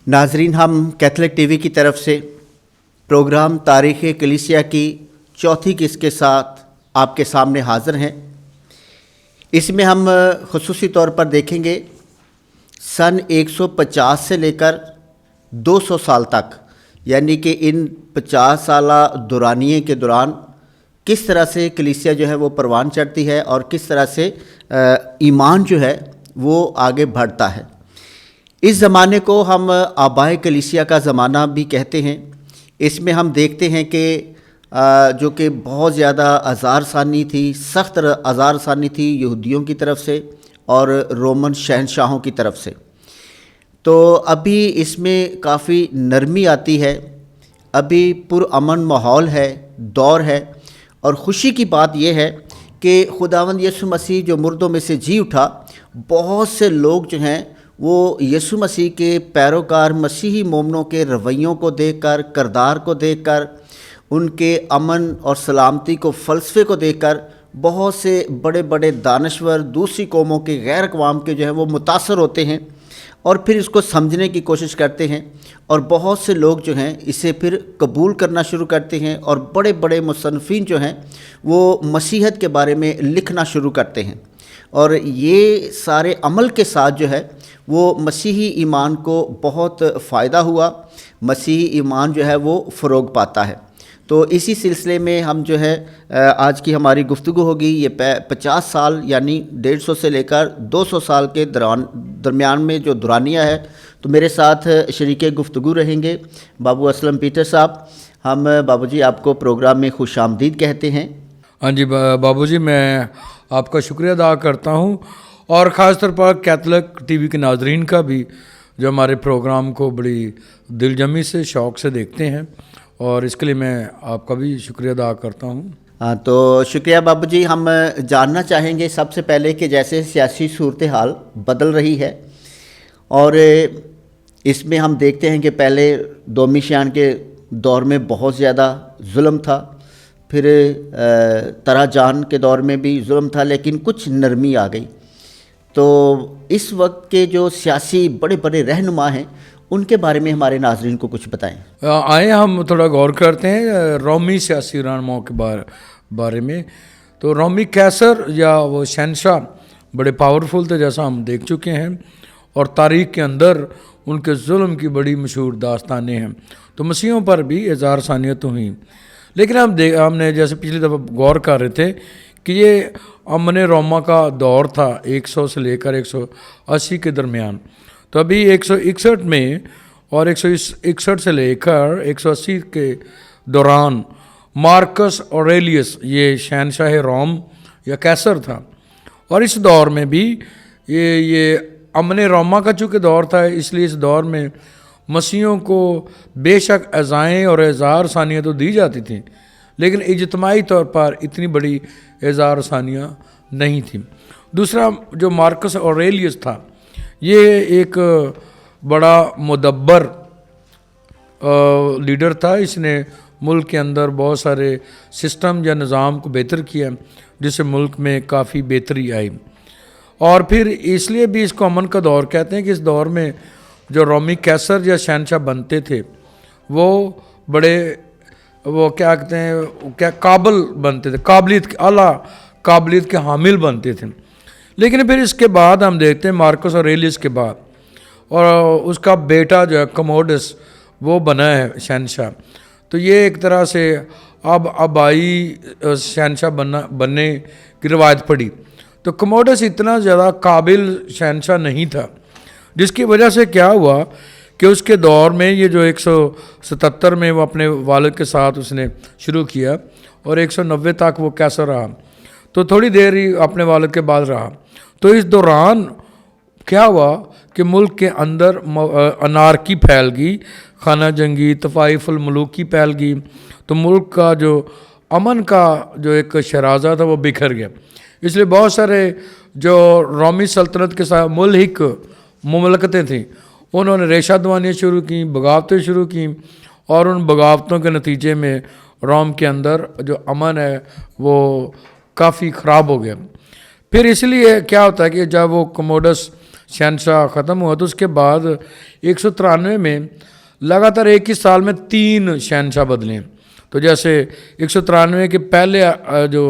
नाजरीन, हम Catholic TV की तरफ से प्रोग्राम तारीख़ कलीसिया की चौथी किस्त के साथ आपके सामने हाज़िर हैं। इसमें हम ख़ुसूसी तौर पर देखेंगे सन 150 से लेकर 200 साल तक, यानी कि इन 50 साला दौरानिए के दौरान किस तरह से कलीसिया जो है वो परवान चढ़ती है और किस तरह से ईमान जो है वो आगे बढ़ता है। इस ज़माने को हम आबाए कलीसिया का ज़माना भी कहते हैं। इसमें हम देखते हैं कि जो कि बहुत ज़्यादा आज़ारसानी थी, सख्त आज़ारसानी थी यहूदियों की तरफ से और रोमन शहनशाहों की तरफ से। तो अभी इसमें काफ़ी नरमी आती है, अभी पुरअमन माहौल है, दौर है। और ख़ुशी की बात यह है कि खुदावंद यीशु मसीह जो मुर्दों में से जी उठा, बहुत से लोग जो हैं वो यीशु मसीह के पैरोकार मसीही मोमनों के रवैयों को देखकर, किरदार को देखकर, उनके अमन और सलामती को, फ़लसफ़े को देखकर बहुत से बड़े बड़े दानश्वर दूसरी कौमों के गैर अक़वाम के जो है वो मुतासर होते हैं और फिर इसको समझने की कोशिश करते हैं। और बहुत से लोग जो हैं इसे फिर कबूल करना शुरू करते हैं और बड़े बड़े मुसन्निफ़ीन जो हैं वो मसीहत के बारे में लिखना शुरू करते हैं। और ये सारे अमल के साथ जो है वो मसीही ईमान को बहुत फ़ायदा हुआ, मसीही ईमान जो है वो फ़रोग पाता है। तो इसी सिलसिले में हम जो है आज की हमारी गुफ्तगू होगी ये 50 साल यानी 150 से लेकर 200 साल के दरमियान में जो दौरानिया है। तो मेरे साथ शरीके गुफ्तगू रहेंगे बाबू असलम पीटर साहब। हम बाबू जी आपको प्रोग्राम में खुश आमदीद कहते हैं। हाँ जी बाबू जी, मैं आपका शुक्रिया अदा करता हूँ और ख़ास तौर पर कैथलिक टीवी के नाजरीन का भी जो हमारे प्रोग्राम को बड़ी दिलजमी से, शौक़ से देखते हैं, और इसके लिए मैं आपका भी शुक्रिया अदा करता हूँ। हाँ, तो शुक्रिया बाबू जी। हम जानना चाहेंगे सबसे पहले कि जैसे सियासी सूरत हाल बदल रही है और इसमें हम देखते हैं कि पहले डोमिशियन के दौर में बहुत ज़्यादा जुल्म था, फिर तराजान के दौर में भी जुल्म था, लेकिन कुछ नरमी आ गई। तो इस वक्त के जो सियासी बड़े बड़े रहनुमा हैं उनके बारे में हमारे नाजरीन को कुछ बताएं। आए हम थोड़ा गौर करते हैं रोमी सियासी रहनुमाओं के बारे में। तो रोमी कैसर या वो शहनशाह बड़े पावरफुल थे, जैसा हम देख चुके हैं, और तारीख़ के अंदर उनके जुल्म की बड़ी मशहूर दास्तानें हैं। तो मसीहों पर भी इज़हार सानियत हुई, लेकिन हमने जैसे पिछली दफ़ा गौर कर रहे थे कि ये अमन रोमा का दौर था 100 से लेकर 180 के दरमियान। तो अभी 161 में और 161 से लेकर 180 के दौरान मार्कस ऑरेलियस ये शहनशाह रोम या कैसर था। और इस दौर में भी ये अमन रोमा का चूँकि दौर था, इसलिए इस दौर में मसीहों को बेशक अज़ाएँ और इज़हार सानियाँ तो दी जाती थी, लेकिन इज्तिमाई तौर पर इतनी बड़ी इज़हार सानियाँ नहीं थी। दूसरा जो मार्कस ऑरेलियस था, ये एक बड़ा मुदब्बर लीडर था। इसने मुल्क के अंदर बहुत सारे सिस्टम या निज़ाम को बेहतर किया, जिससे मुल्क में काफ़ी बेहतरी आई। और फिर इसलिए भी इसको अमन का दौर कहते हैं कि इस दौर में जो रोमी कैसर या शहनशाह बनते थे वो बड़े क्या कहते हैं, क्या काबिल बनते थे, आला काबिलियत के हामिल बनते थे। लेकिन फिर इसके बाद हम देखते हैं मार्कस ऑरेलियस के बाद, और उसका बेटा जो है कमोडस वो बना है शहनशाह। तो ये एक तरह से अब आबाई शहनशाह बनने की रवायत पड़ी। तो कमोडस इतना ज़्यादा काबिल शहनशाह नहीं था, जिसकी वजह से क्या हुआ कि उसके दौर में ये जो 177 में वो अपने वालिद के साथ उसने शुरू किया और 190 तक वो कैसा रहा, तो थोड़ी देर ही अपने वालिद के बाद रहा। तो इस दौरान क्या हुआ कि मुल्क के अंदर अनारकी फैल गई, खाना जंगी, तफ़ाइफ़ुल मुलूकी फैल गई। तो मुल्क का जो अमन का जो एक शराजा था वो बिखर गया। इसलिए बहुत सारे जो रोमी सल्तनत के साथ मुल्हिक मुमलकतें थीं, उन्होंने रेशा दवानियाँ शुरू की, बगावतें शुरू की, और उन बगावतों के नतीजे में रोम के अंदर जो अमन है वो काफ़ी ख़राब हो गया। फिर इसलिए क्या होता है कि जब वो कमोडस शहनशाह ख़त्म हुआ तो उसके बाद 193 में लगातार एक ही साल में 3 शहनशाह बदले हैं। तो जैसे 193 के पहले जो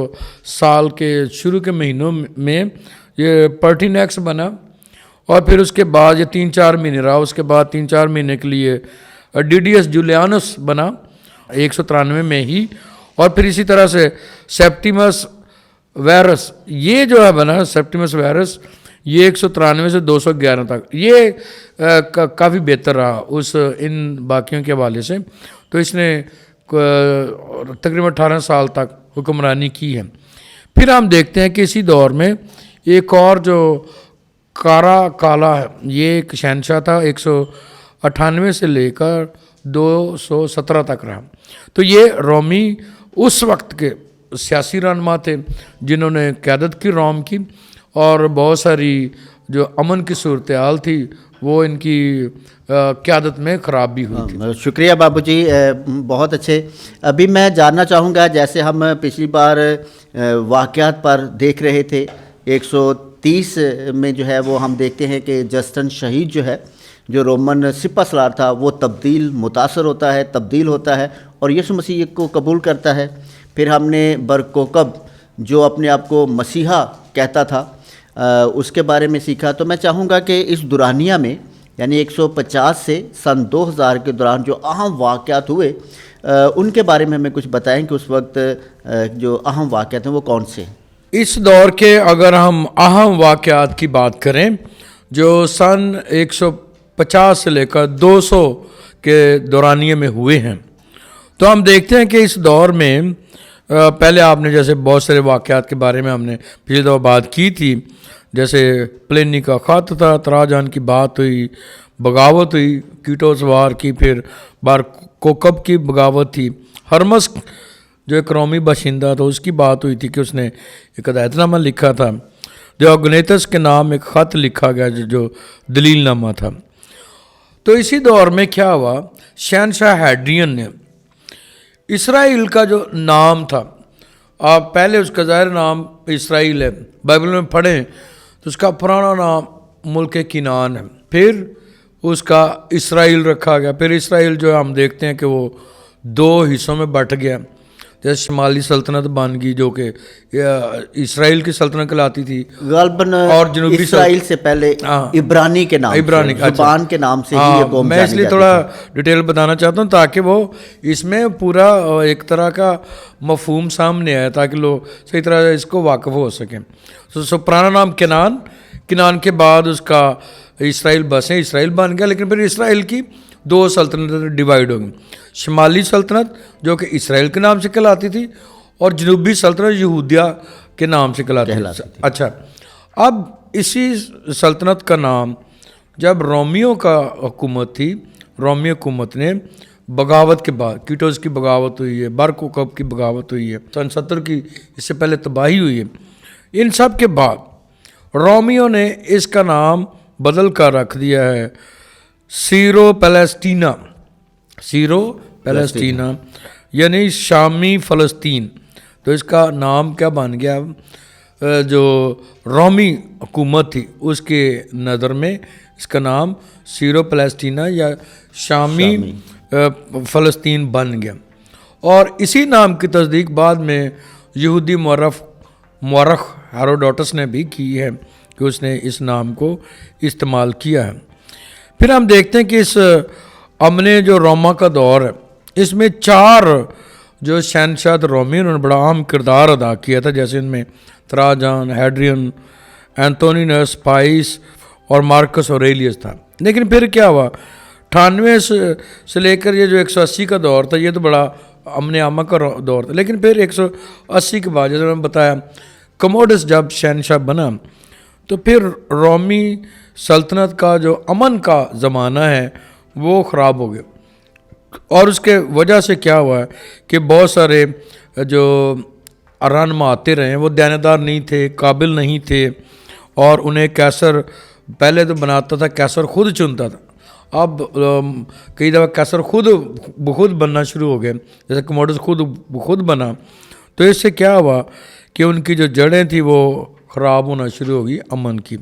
साल के शुरू के महीनों में ये पर्टिनेक्स बना, और फिर उसके बाद ये 3-4 महीने रहा, उसके बाद 3-4 महीने के लिए डिडियस जूलियानस बना 193 में ही, और फिर इसी तरह से सेप्टिमस वायरस ये जो है बना सेप्टिमस वायरस, ये 193 से 211 तक ये काफ़ी बेहतर रहा उस इन बाकियों के हवाले से। तो इसने तकरीबन 18 साल तक हुक्मरानी की है। फिर हम देखते हैं कि इसी दौर में एक और जो कारा काला है, ये एक शहनशाह था 198 से लेकर 217 तक रहा। तो ये रोमी उस वक्त के सियासी रहनुमा थे जिन्होंने क़यादत की रोम की, और बहुत सारी जो अमन की सूरत हाल थी वो इनकी क़यादत में ख़राब भी हुई थी। शुक्रिया बाबूजी, बहुत अच्छे। अभी मैं जानना चाहूँगा, जैसे हम पिछली बार वाक़यात पर देख रहे थे 130 में जो है वो हम देखते हैं कि जस्टिन शहीद जो है, जो रोमन सिपा सलार था, वो मुतासर होता है, तब्दील होता है और यीशु मसीह को कबूल करता है। फिर हमने बरकोकब जो अपने आप को मसीहा कहता था उसके बारे में सीखा। तो मैं चाहूँगा कि इस दुरानिया में यानी 150 से सन 2000 के दौरान जो अहम वाक़यात हुए उनके बारे में हमें कुछ बताएं कि उस वक्त जो अहम वाक़यात हैं वो कौन से हैं। इस दौर के अगर हम अहम वाक़यात की बात करें जो सन 150 से लेकर 200 के दौरानिए में हुए हैं, तो हम देखते हैं कि इस दौर में पहले आपने जैसे बहुत सारे वाक़यात के बारे में हमने पिछली दफ़ा बात की थी, जैसे प्लेनी का ख़त था, तराजान की बात हुई, बगावत हुई कीटोस वार की, फिर बार कोकब की बगावत थी, हरमस जो एक रोमी बाशिंदा था उसकी बात हुई थी कि उसने एक हदायतनामा लिखा था, जो अग्नेतस के नाम एक ख़त लिखा गया जो दलीलनामा था। तो इसी दौर में क्या हुआ, शहनशाह हैड्रियन ने इसराइल का जो नाम था, आप पहले उसका ज़ाहिर नाम इसराइल है, बाइबल में पढ़ें तो उसका पुराना नाम मुल्क किनान है, फिर उसका इसराइल रखा गया। फिर इसराइल जो है हम देखते हैं कि वो 2 हिस्सों में बट गया, जैसे शुमाली सल्तनत बन गई जो कि इसराइल की सल्तनत कहलाती थी, गलबन और जनूबी इसराइल से पहले इब्रानी के नाम, इब्रानी जुबान के नाम से ही ये कौम मैं इसलिए थोड़ा डिटेल बताना चाहता हूँ ताकि वो इसमें पूरा एक तरह का मफहूम सामने आए ताकि लोग सही तरह इसको वाकिफ हो सकें। सो पुराना नाम किनान के बाद उसका इसराइल बसे इसराइल बन गया, लेकिन फिर इसराइल की 2 सल्तनतें डिवाइड हो गई, शुमाली सल्तनत जो कि इसराइल के नाम से कहलाती थी और जनूबी सल्तनत यहूदिया के नाम से कहलाती थी। अच्छा, अब इसी सल्तनत का नाम जब रोमियों का हुकूमत थी, रोमी हुकूमत ने बगावत के बाद, कीटोस की बगावत हुई है, बरकोकब की बगावत हुई है, सन 70 की इससे पहले तबाही हुई है, इन सब के बाद रोमियों ने इसका नाम बदल कर रख दिया है सीरो पैलेस्टीना यानी शामी फ़लस्तीन। तो इसका नाम क्या बन गया, जो रोमी हुकूमत थी उसके नज़र में इसका नाम सीरो पैलेस्टीना या शामी फ़लस्तीन बन गया। और इसी नाम की तस्दीक बाद में यहूदी मौरख हेरोडोटस ने भी की है कि उसने इस नाम को इस्तेमाल किया है। फिर हम देखते हैं कि इस अमने जो रोमा का दौर है इसमें 4 जो शहनशाह रोमी उन्होंने बड़ा अहम किरदार अदा किया था, जैसे इनमें त्राजान, हैड्रियन, एंटोनिनस, पाइस और मार्कस ऑरेलियस था। लेकिन फिर क्या हुआ, 98 से लेकर ये जो 180 का दौर था ये तो बड़ा अमने आमा का दौर था, लेकिन फिर 180 के बाद जैसे मैंने बताया कमोडस जब शहनशाह बना तो फिर रोमी सल्तनत का जो अमन का ज़माना है वो ख़राब हो गया। और उसके वजह से क्या हुआ है कि बहुत सारे जो रहनुमा आते रहे वो दयानतदार नहीं थे, काबिल नहीं थे, और उन्हें कैसर पहले तो बनाता था, कैसर खुद चुनता था। अब कई दफ़ा कैसर खुद बनना शुरू हो गए, जैसे कमोडस खुद बना। तो इससे क्या हुआ कि उनकी जो जड़ें थी वो ख़राब होना शुरू हो गई अमन की।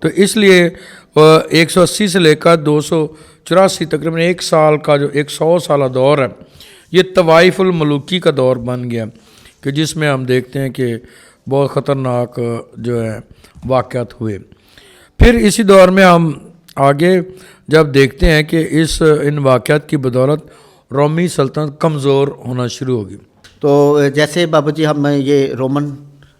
تو اس لیے 180 سے لے کر 284 تقریباً 1 سال کا جو 100 سالہ دور ہے یہ طوائف الملوکی کا دور بن گیا کہ جس میں ہم دیکھتے ہیں کہ بہت خطرناک جو ہے واقعات ہوئے. پھر اسی دور میں ہم آگے جب دیکھتے ہیں کہ ان واقعات کی بدولت رومی سلطنت کمزور ہونا شروع ہوگی. تو جیسے بابا جی ہم یہ رومن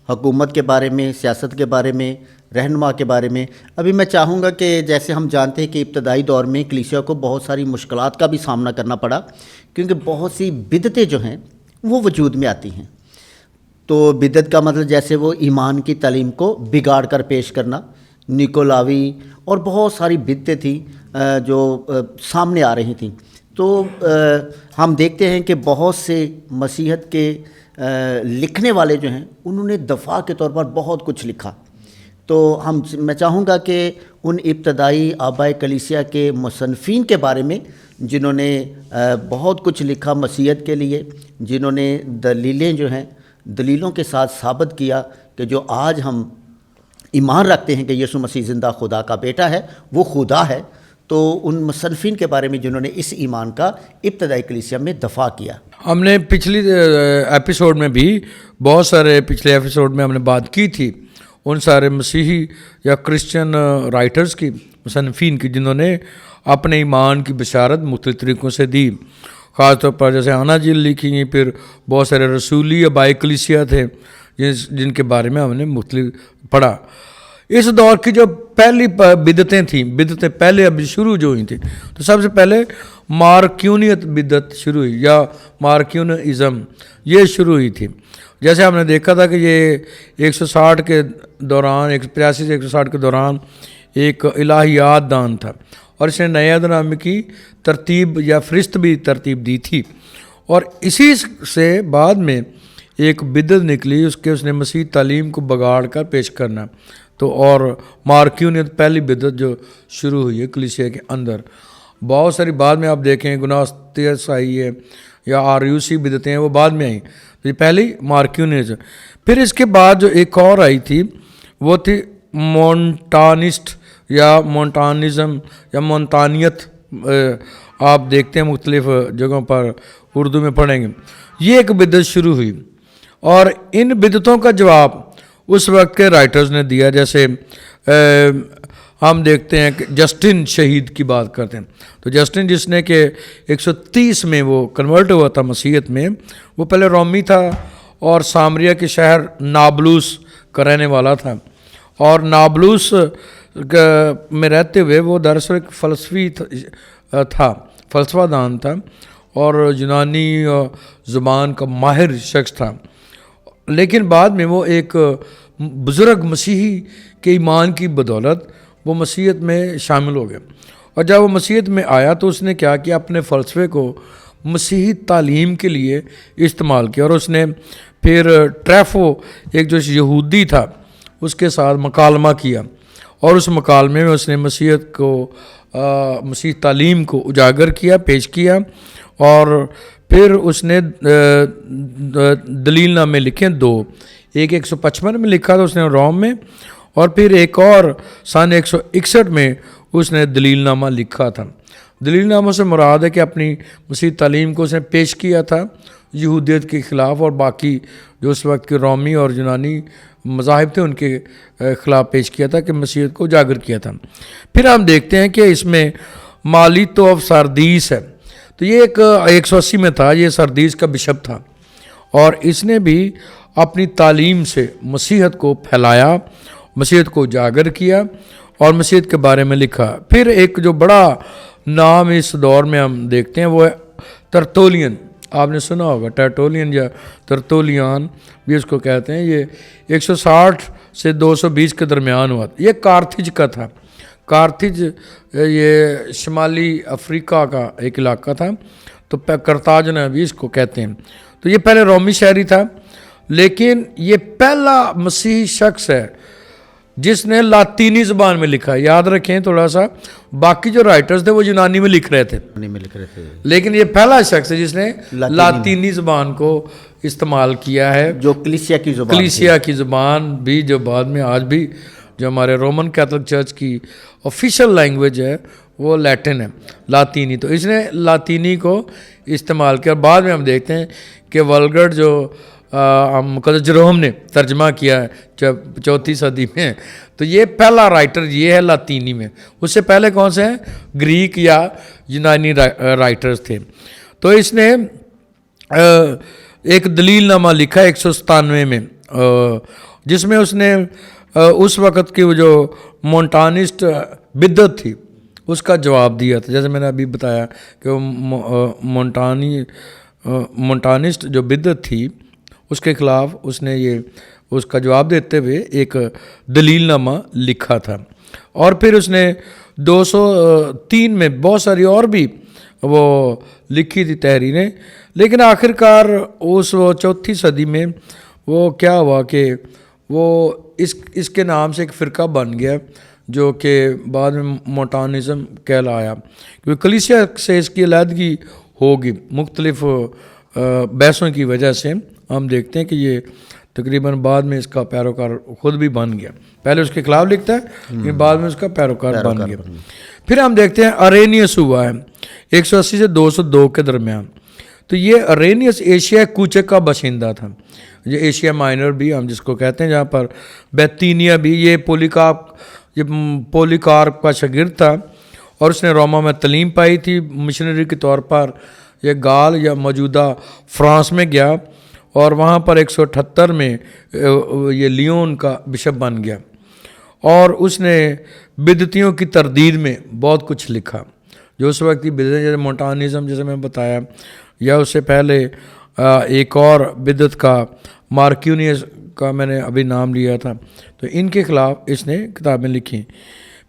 حکومت کے بارے میں، سیاست کے بارے میں، رہنما کے بارے میں، ابھی میں چاہوں گا کہ جیسے ہم جانتے ہیں کہ ابتدائی دور میں کلیسیا کو بہت ساری مشکلات کا بھی سامنا کرنا پڑا کیونکہ بہت سی بدعتیں جو ہیں وہ وجود میں آتی ہیں. تو بدعت کا مطلب جیسے وہ ایمان کی تعلیم کو بگاڑ کر پیش کرنا، نکولاوی اور بہت ساری بدعتیں تھیں جو سامنے آ رہی تھیں. تو ہم دیکھتے ہیں کہ بہت سے مسیحیت کے لکھنے والے جو ہیں انہوں نے دفاع کے طور پر بہت کچھ لکھا. تو میں چاہوں گا کہ ان ابتدائی آبائے کلیسیا کے مصنفین کے بارے میں جنہوں نے بہت کچھ لکھا مسیحیت کے لیے، جنہوں نے دلیلیں جو ہیں دلیلوں کے ساتھ ثابت کیا کہ جو آج ہم ایمان رکھتے ہیں کہ یسوع مسیح زندہ خدا کا بیٹا ہے، وہ خدا ہے. تو ان مصنفین کے بارے میں جنہوں نے اس ایمان کا ابتدائی کلیسیا میں دفاع کیا. ہم نے پچھلی ایپیسوڈ میں بھی بہت سارے پچھلے ایپیسوڈ میں ہم نے بات کی تھی ان سارے مسیحی یا کرسچن رائٹرز کی، مصنفین کی، جنہوں نے اپنے ایمان کی بشارت مختلف طریقوں سے دی. خاص طور پر جیسے اناجیل لکھی گئی، پھر بہت سارے رسولی آبائی کلیسیا تھے جن کے بارے میں ہم نے مختلف پڑھا. اس دور کی جو پہلی بدعتیں تھیں، بدعتیں پہلے ابھی شروع جو ہوئی تھیں، تو سب سے پہلے مارکیونیت بدعت شروع ہوئی یا مارکیونزم یہ شروع ہوئی تھی. جیسے ہم نے دیکھا تھا کہ یہ 160 کے دوران 185 سے 160 کے دوران ایک الہیات دان تھا اور اس نے نئے عہد نامے کی ترتیب یا فہرست بھی ترتیب دی تھی. اور اسی سے بعد میں ایک بدعت نکلی اس نے مسیح تعلیم کو بگاڑ کر پیش کرنا. تو اور مارکیونیت پہلی بدعت جو شروع ہوئی ہے کلیسیا کے اندر. بہت ساری بعد میں آپ دیکھیں گناستیس آئی ہے یا آریوسی بدعتیں ہیں، وہ بعد میں آئیں. تو یہ پہلی مارکیونیت. پھر اس کے بعد جو ایک اور آئی تھی وہ تھی مونٹانسٹ یا مونٹانزم یا مونتانیت. آپ دیکھتے ہیں مختلف جگہوں پر اردو میں پڑھیں گے. یہ ایک بدعت شروع ہوئی اور ان بدعتوں کا جواب اس وقت کے رائٹرز نے دیا. جیسے ہم دیکھتے ہیں کہ جسٹن شہید کی بات کرتے ہیں. تو جسٹن جس نے کہ 130 میں وہ کنورٹ ہوا تھا مسیحیت میں، وہ پہلے رومی تھا اور سامریہ کے شہر نابلوس کا رہنے والا تھا. اور نابلوس میں رہتے ہوئے وہ دراصل ایک فلسفی تھا، فلسفہ دان تھا اور یونانی زبان کا ماہر شخص تھا. لیکن بعد میں وہ ایک بزرگ مسیحی کے ایمان کی بدولت وہ مسیحیت میں شامل ہو گیا. اور جب وہ مسیحیت میں آیا تو اس نے کیا کیا، اپنے فلسفے کو مسیحی تعلیم کے لیے استعمال کیا. اور اس نے پھر ٹریفو ایک جو یہودی تھا اس کے ساتھ مکالمہ کیا اور اس مکالمے میں اس نے مسیحیت کو مسیح تعلیم کو اجاگر کیا، پیش کیا. اور پھر اس نے دلیل نامے لکھے 2، ایک 155 میں لکھا تھا اس نے روم میں، اور پھر ایک اور سن 161 میں اس نے دلیل نامہ لکھا تھا. دلیل نامہ سے مراد ہے کہ اپنی مسیح تعلیم کو اس نے پیش کیا تھا یہودیت کے خلاف اور باقی جو اس وقت کے رومی اور یونانی مذاہب تھے ان کے خلاف پیش کیا تھا، کہ مسیحیت کو اجاگر کیا تھا. پھر ہم دیکھتے ہیں کہ اس میں مالیتو آف ساردیس ہے. تو یہ ایک 180 میں تھا، یہ سردیس کا بشپ تھا اور اس نے بھی اپنی تعلیم سے مسیحیت کو پھیلایا، مسیحیت کو اجاگر کیا اور مسیحیت کے بارے میں لکھا. پھر ایک جو بڑا نام اس دور میں ہم دیکھتے ہیں وہ ہے ترتولین. آپ نے سنا ہوگا ٹرٹولین یا ترتولیان بھی اس کو کہتے ہیں. یہ 160 سے 220 کے درمیان ہوا. یہ کارتھج کا تھا. کارتھج یہ شمالی افریقہ کا ایک علاقہ تھا، تو کرتاجنا بھی اس کو کہتے ہیں. تو یہ پہلے رومی شہری تھا، لیکن یہ پہلا مسیحی شخص ہے جس نے لاطینی زبان میں لکھا. یاد رکھیں تھوڑا سا، باقی جو رائٹرز تھے وہ یونانی میں لکھ رہے تھے، لیکن یہ پہلا شخص ہے جس نے لاطینی زبان کو استعمال کیا ہے، جو کلیسیا کی زبان بھی جو بعد میں آج بھی جو ہمارے رومن کیتھولک چرچ کی آفیشیل لینگویج ہے وہ لیٹن ہے، لاطینی، تو اس نے لاطینی کو استعمال کیا. اور بعد میں ہم دیکھتے ہیں کہ ولگٹ جو مقدس جروم نے ترجمہ کیا ہے 4 صدی میں، تو یہ پہلا رائٹر یہ ہے لاطینی میں. اس سے پہلے کون سے ہیں؟ گریک یا یونانی رائٹرز تھے. تو اس نے ایک دلیل نامہ لکھا 197 میں، جس میں اس نے اس وقت کی وہ جو مونٹانسٹ بدعت تھی اس کا جواب دیا تھا. جیسے میں نے ابھی بتایا کہ وہ مونٹانسٹ جو بدعت تھی اس کے خلاف اس نے یہ اس کا جواب دیتے ہوئے ایک دلیل نامہ لکھا تھا. اور پھر اس نے 203 میں بہت ساری اور بھی وہ لکھی تھی تحریریں، لیکن آخر کار اس 4 صدی میں وہ کیا ہوا کہ وہ اس کے نام سے ایک فرقہ بن گیا جو کہ بعد میں مونٹانزم کہلایا، کیونکہ کلیسیا سے اس کی علیحدگی ہوگی مختلف بحثوں کی وجہ سے. ہم دیکھتے ہیں کہ یہ تقریباً بعد میں اس کا پیروکار خود بھی بن گیا. پہلے اس کے خلاف لکھتا ہے لیکن بعد میں اس کا پیروکار بن گیا. پھر ہم دیکھتے ہیں ارینیس ہوا ہے 180 سے 202 کے درمیان. تو یہ ارینیس ایشیا کوچک کا باشندہ تھا. یہ ایشیا مائنر بھی ہم جس کو کہتے ہیں، جہاں پر بیتینیا بھی، یہ پولیکارپ کا شاگرد تھا اور اس نے روما میں تعلیم پائی تھی. مشنری کے طور پر یہ گال یا موجودہ فرانس میں گیا اور وہاں پر 178 میں یہ لیون کا بشپ بن گیا اور اس نے بدعتیوں کی تردید میں بہت کچھ لکھا جو اس وقت کی بدعت، جیسے مونٹانزم جیسے میں بتایا، یا اس سے پہلے ایک اور بدعت کا مارکیونیس کا میں نے ابھی نام لیا تھا. تو ان کے خلاف اس نے کتابیں لکھی.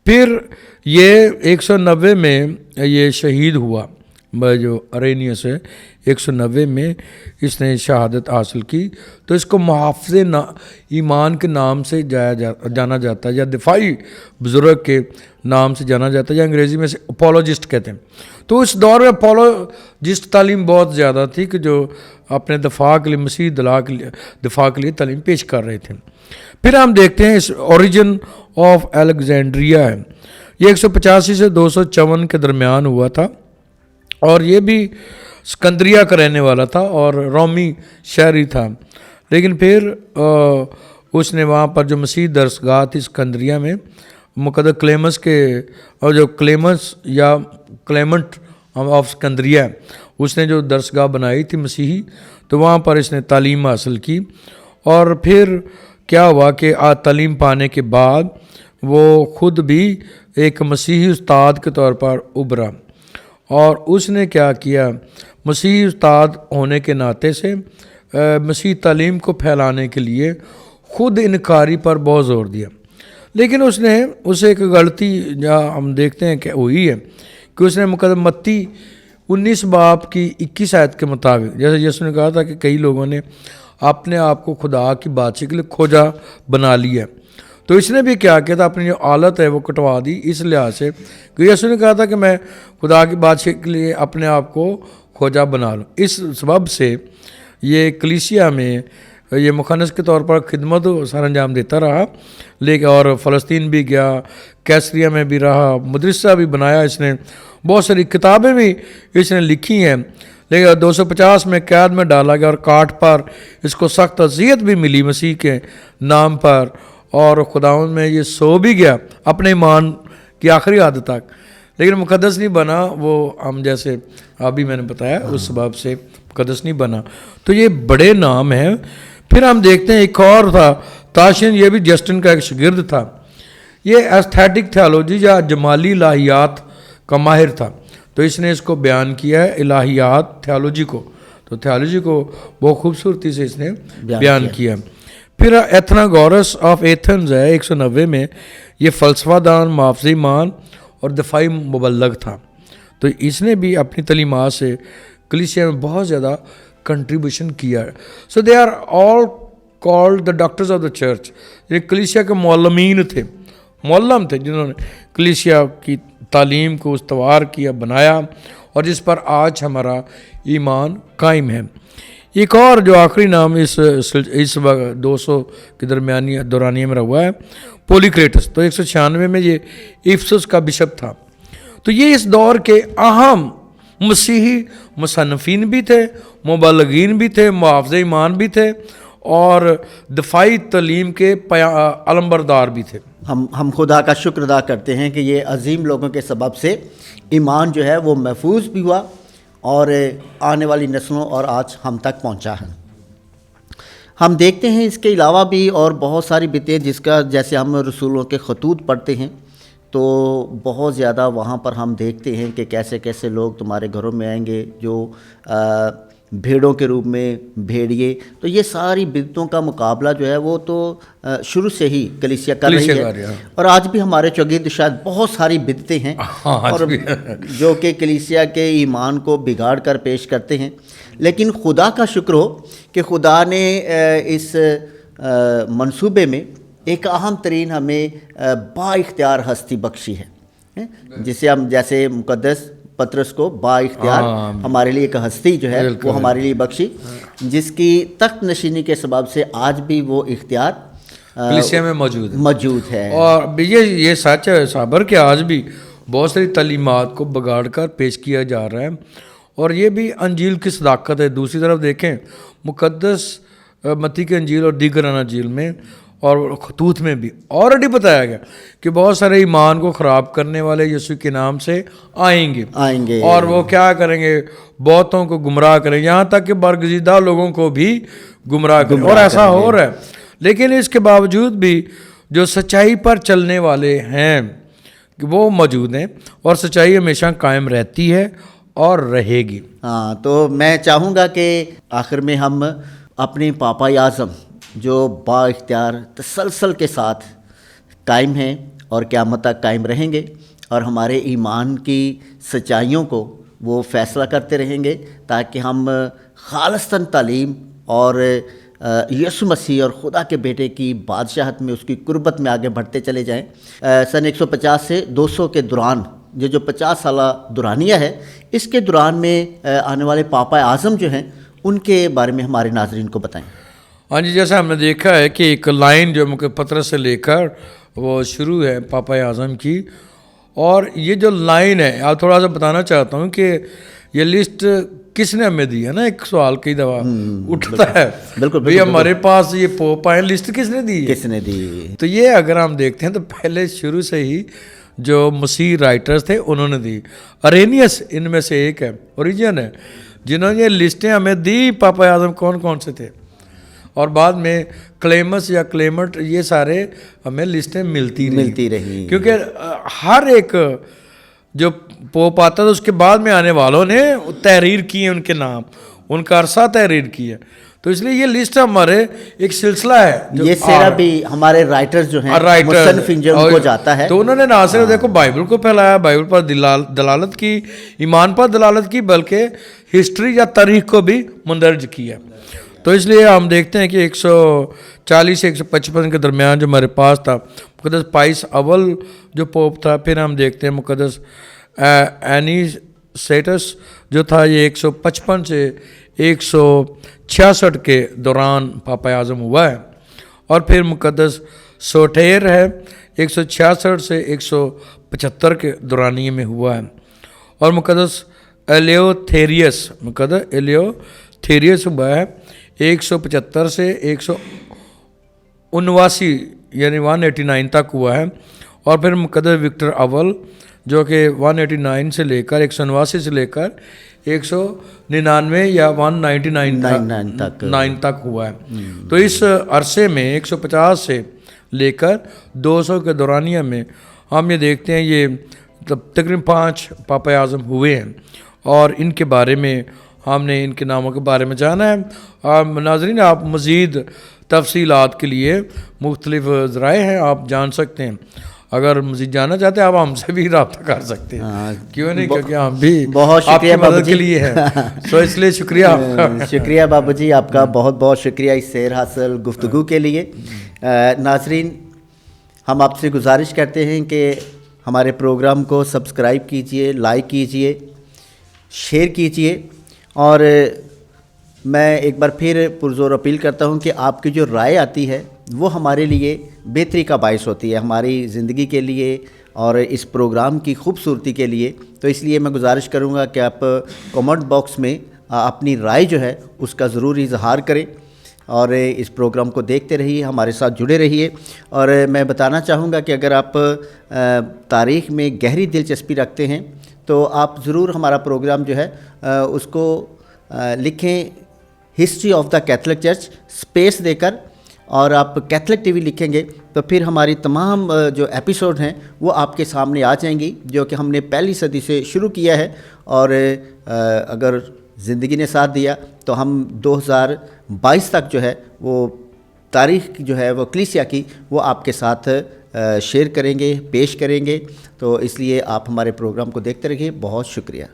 پھر یہ 190 میں یہ شہید ہوا، جو ارینیس ہے 190 میں اس نے شہادت حاصل کی. تو اس کو محافظ ایمان کے نام سے جانا جاتا ہے، یا دفاعی بزرگ کے نام سے جانا جاتا ہے، یا انگریزی میں سے اپولوجسٹ کہتے ہیں. تو اس دور میں اپولوجسٹ تعلیم بہت زیادہ تھی کہ جو اپنے دفاع کے لیے، مسیح دفاع کے لیے تعلیم پیش کر رہے تھے. پھر ہم دیکھتے ہیں اس اوریجن آف الیگزینڈریا ہے، یہ 185 سے 254 کے درمیان ہوا تھا اور یہ بھی اسکندریہ کا رہنے والا تھا اور رومی شہری تھا. لیکن پھر اس نے وہاں پر جو مسیح درسگاہ تھی اسکندریہ میں، مقدس کلیمس کے، اور جو کلیمس یا کلیمنٹ آف اسکندریہ، اس نے جو درسگاہ بنائی تھی مسیحی، تو وہاں پر اس نے تعلیم حاصل کی. اور پھر کیا ہوا کہ تعلیم پانے کے بعد وہ خود بھی ایک مسیحی استاد کے طور پر ابھرا اور اس نے کیا کیا، مسیحی استاد ہونے کے ناطے سے مسیحی تعلیم کو پھیلانے کے لیے خود انکاری پر بہت زور دیا. لیکن اس نے اسے ایک غلطی جہاں ہم دیکھتے ہیں کہ ہوئی ہے کہ اس نے مقدس متی 19 باب کی 21 آیت کے مطابق، جیسے یسوع نے کہا تھا کہ کئی لوگوں نے اپنے آپ کو خدا کی بادشاہی کے لیے کھوجا بنا لیا، تو اس نے بھی کیا کیا تھا، اپنی جو آلت ہے وہ کٹوا دی اس لحاظ سے کہ یسوع نے کہا تھا کہ میں خدا کی بادشاہی کے لیے اپنے آپ کو کھوجا بنا لوں. اس سبب سے یہ کلیسیا میں یہ مخنث کے طور پر خدمت سر انجام دیتا رہا، لیکن اور فلسطین بھی گیا، کیسریا میں بھی رہا، مدرسہ بھی بنایا اس نے، بہت ساری کتابیں بھی اس نے لکھی ہیں. لیکن 250 میں قید میں ڈالا گیا اور کاٹ پر اس کو سخت اذیت بھی ملی مسیح کے نام پر، اور خداوند میں یہ سو بھی گیا اپنے ایمان کی آخری حد تک، لیکن مقدس نہیں بنا. وہ ہم جیسے ابھی میں نے بتایا اس سبب سے مقدس نہیں بنا. تو یہ بڑے نام ہیں. پھر ہم دیکھتے ہیں ایک اور تھا تاشن، یہ بھی جسٹن کا ایک شاگرد تھا. یہ ایستھیٹک تھیالوجی یا جمالی الہیات کا ماہر تھا. تو اس نے اس کو بیان کیا ہے الہیات تھیالوجی کو، تو تھیالوجی کو بہت خوبصورتی سے اس نے بیان کیا. پھر ایتھناگورس آف ایتھنز ہے 190 میں، یہ فلسفہ دان، محافظ ایمان اور دفاعی مبلغ تھا. تو اس نے بھی اپنی تعلیمات سے کلیسیا میں بہت زیادہ کنٹریبیوشن کیا ہے. So they are all called the doctors of the church. یہ کلیسیا کے معلمین تھے، معلم تھے جنہوں نے کلیسیا کی تعلیم کو استوار کیا، بنایا، اور جس پر آج ہمارا ایمان قائم ہے. एक और जो आखिरी नाम इस 200 के दौरानिया में हुआ है, पोलीक्रेटस। तो 196 में ये इफसुस का बिशप था। तो ये इस दौर के अहम मसीही मुसन्नफीन भी थे, मुबल्लिगीन भी थे, मुहाफ़िज़ ईमान भी थे, और दफ़ाई तलीम के अलमबरदार भी थे। हम खुदा का शुक्र अदा करते हैं कि ये अजीम लोगों के सबब से ईमान जो है वो महफूज भी हुआ और आने वाली नस्लों और आज हम तक पहुंचा है। हम देखते हैं इसके अलावा भी और बहुत सारी बितें, जिसका जैसे हम रसूलों के खतूत पढ़ते हैं तो बहुत ज़्यादा वहाँ पर हम देखते हैं कि कैसे कैसे लोग तुम्हारे घरों में आएंगे जो भेड़ों के रूप में भेड़िए। तो ये सारी बिदतों का मुकाबला जो है वो तो शुरू से ही कलीसिया कर रही है, और आज भी हमारे चौगिर्द शायद बहुत सारी बिदतें हैं और जो कि कलीसिया के ईमान को बिगाड़ कर पेश करते हैं। लेकिन खुदा का शुक्र हो कि खुदा ने इस मंसूबे में एक अहम तरीन हमें बाइख्तियार हस्ती बख्शी है, जिसे हम जैसे मुकद्दस पतरस को बाइख्तियार हमारे लिए एक हस्ती जो है वो हमारे लिए बख्शी, जिसकी तख्त नशीनी के सबब से आज भी वो इख्तियार कलीसिया में मौजूद है। और ये सच है साबर के आज भी बहुत सारी तालीमात को बिगाड़ कर पेश किया जा रहा है, और ये भी अंजील की सदाकत है। दूसरी तरफ देखें मुकद्दस मत्ती के अंजील और दीगर अंजील में और खतूत में भी ऑलरेडी बताया गया कि बहुत सारे ईमान को ख़राब करने वाले यीशु के नाम से आएंगे और वो क्या करेंगे, बहुतों को गुमराह करेंगे, यहाँ तक कि बरगजीदा लोगों को भी गुमराह करेंगे, और ऐसा हो रहा है। लेकिन इसके बावजूद भी जो सच्चाई पर चलने वाले हैं वो मौजूद हैं, और सच्चाई हमेशा कायम रहती है और रहेगी। हाँ, तो मैं चाहूँगा कि आखिर में हम अपने पापा आज़म जो बाइख्तियार तसलसल के साथ कायम हैं और क़यामत तक कायम रहेंगे, और हमारे ईमान की सच्चाइयों को वो फ़ैसला करते रहेंगे, ताकि हम खालिस्तन तालीम और यीशु मसीह और खुदा के बेटे की बादशाहत में, उसकी कुर्बत में आगे बढ़ते चले जाएं। सन 150 से 200 के दौरान जो 50 साल दुरानिया है, इसके दौरान में आने वाले पापा आज़म जो हैं उनके बारे में हमारे नाज़रीन को बताएं। हाँ जी, जैसा हमने देखा है कि एक लाइन जो मुझे पतरस से लेकर वो शुरू है पापा आज़म की, और ये जो लाइन है आप थोड़ा सा बताना चाहता हूँ कि ये लिस्ट किसने हमें दी है ना। एक सवाल कई दफ़ा उठता है, बिल्कुल भाई हमारे पास ये पोप आए, लिस्ट किसने दी। तो ये अगर हम देखते हैं तो पहले शुरू से ही जो मसीह राइटर्स थे उन्होंने दी। अरेनियस इनमें से एक है, ओरिजिन है, जिन्होंने ये लिस्टें हमें दी पापा आज़म कौन कौन से थे, और बाद में क्लेमस या क्लेमट, ये सारे हमें लिस्टें मिलती रही। क्योंकि हर एक जो पोप आता था उसके बाद में आने वालों ने तहरीर की है, उनके नाम, उनका अरसा तहरीर की है। तो इसलिए ये लिस्ट हमारे एक सिलसिला है। ये सेरा भी हमारे राइटर्स जो हैं, मुसन्निफीन जो उनको जाता है, तो उन्होंने ना सिर्फ देखो बाइबल को फैलाया, बाइबल पर दलालत की, ईमान पर दलालत की, बल्कि हिस्ट्री या तारीख को भी मुंदरज किया। तो इसलिए हम देखते हैं कि 140 से 155 के दरमियान जो हमारे पास था मुकद्दस पाइस अव्वल जो पोप था। फिर हम देखते हैं मुकद्दस एनीसेटस जो था, ये 155 से 166 के दौरान पापा आज़म हुआ है। और फिर मुकद्दस सोटेर है 166 से 175 के दौरानिए में हुआ है। और मुकद्दस एलियोथेरियस हुआ है 175 से 179 यानी 189 तक हुआ है। और फिर मुकद्दस विक्टर अव्वल जो कि 189 से लेकर 189 से लेकर 199 या 199 तक हुआ है। तो इस अरसे में 150 से लेकर 200 के दौरानिया में हम ये देखते हैं ये तकरीबन 5 पापा आज़म हुए हैं, और इनके बारे में हमने इनके नामों के बारे में जाना है। और नाज़रीन, आप मज़ीद तफसीलात के लिए मुख्तलिफ ज़राए हैं, आप जान सकते हैं। अगर मज़ीद जानना चाहते हैं आप हमसे भी रब्ता कर सकते हैं। क्यों नहीं, क्योंकि हम भी बहुत शुक्रिया आपकी मदद के लिए हैं। तो इसलिए शुक्रिया आपका। शुक्रिया बाबू जी, आपका बहुत बहुत शुक्रिया इस सैर हासिल गुफ्तगू के लिए। नाज़रीन, हम आपसे गुजारिश करते हैं कि हमारे प्रोग्राम को सब्सक्राइब कीजिए, लाइक कीजिए, शेयर कीजिए, और میں ایک بار پھر پرزور اپیل کرتا ہوں کہ آپ کی جو رائے آتی ہے وہ ہمارے لیے بہتری کا باعث ہوتی ہے، ہماری زندگی کے لیے اور اس پروگرام کی خوبصورتی کے لیے۔ تو اس لیے میں گزارش کروں گا کہ آپ کامنٹ باکس میں اپنی رائے جو ہے اس کا ضرور اظہار کریں اور اس پروگرام کو دیکھتے رہیے، ہمارے ساتھ جڑے رہیے۔ اور میں بتانا چاہوں گا کہ اگر آپ تاریخ میں گہری دلچسپی رکھتے ہیں تو آپ ضرور ہمارا پروگرام جو ہے اس کو لکھیں history of the Catholic church space دے کر، اور آپ کیتھولک ٹی وی لکھیں گے تو پھر ہماری تمام جو ایپیسوڈ ہیں وہ آپ کے سامنے آ جائیں گی، جو کہ ہم نے پہلی صدی سے شروع کیا ہے، اور اگر زندگی نے ساتھ دیا تو ہم 2022 تک جو ہے وہ تاریخ جو ہے وہ کلیسیا کی وہ آپ کے ساتھ شیئر کریں گے، پیش کریں گے۔ تو اس لیے آپ ہمارے پروگرام کو دیکھتے رہیے۔ بہت شکریہ۔